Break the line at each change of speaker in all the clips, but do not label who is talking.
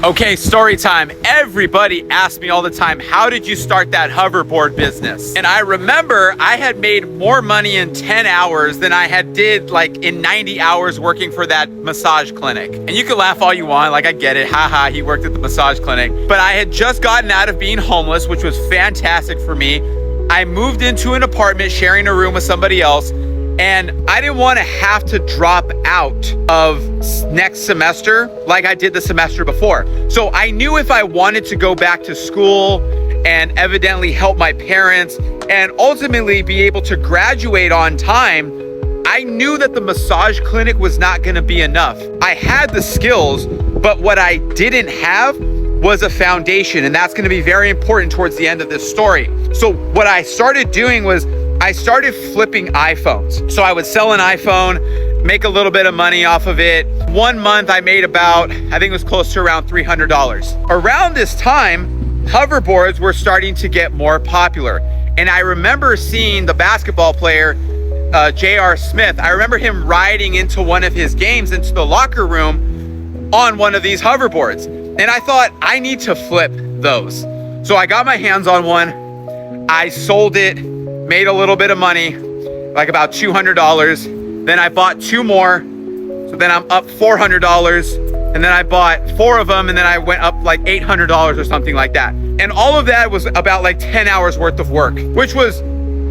Okay, story time. Everybody asks me all the time, how did you start that hoverboard business? And I remember I had made more money in 10 hours than I had did like in 90 hours working for that massage clinic. And you can laugh all you want, like I get it, haha, he worked at the massage clinic. But I had just gotten out of being homeless, which was fantastic for me. I moved into an apartment sharing a room with somebody else, and I didn't want to have to drop out of next semester like I did the semester before. So I knew if I wanted to go back to school and evidently help my parents and ultimately be able to graduate on time, I knew that the massage clinic was not going to be enough. I had the skills, but what I didn't have was a foundation, and that's going to be very important towards the end of this story. So what I started doing was I started flipping iPhones. So I would sell an iPhone, make a little bit of money off of it. 1 month I made about, I think it was close to around $300. Around this time, hoverboards were starting to get more popular. And I remember seeing the basketball player, J.R. Smith. I remember him riding into one of his games into the locker room on one of these hoverboards. And I thought, I need to flip those. So I got my hands on one. I sold it, made a little bit of money, like about $200. Then I bought 2 more. So then I'm up $400. And then I bought 4 of them, and then I went up like $800 or something like that. And all of that was about like 10 hours worth of work, which was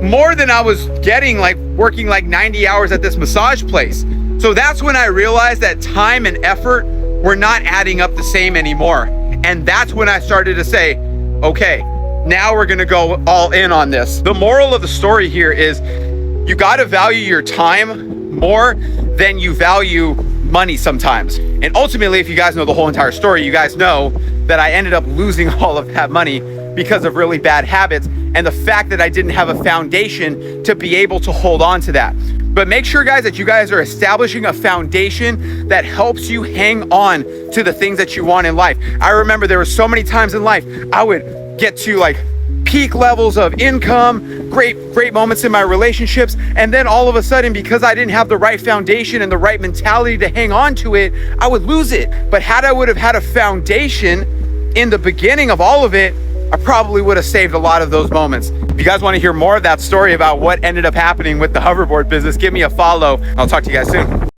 more than I was getting like working like 90 hours at this massage place. So that's when I realized that time and effort were not adding up the same anymore. And that's when I started to say, okay, now we're gonna go all in on this. The moral of the story here is you gotta value your time more than you value money sometimes. And ultimately, if you guys know the whole entire story, you guys know that I ended up losing all of that money because of really bad habits and the fact that I didn't have a foundation to be able to hold on to that. But make sure, guys, that you guys are establishing a foundation that helps you hang on to the things that you want in life. I remember there were so many times in life I would get to like peak levels of income, great moments in my relationships, and then all of a sudden, because I didn't have the right foundation and the right mentality to hang on to it, I would lose it. But had I would have had a foundation in the beginning of all of it, I probably would have saved a lot of those moments. If you guys want to hear more of that story about what ended up happening with the hoverboard business, give me a follow. I'll talk to you guys soon.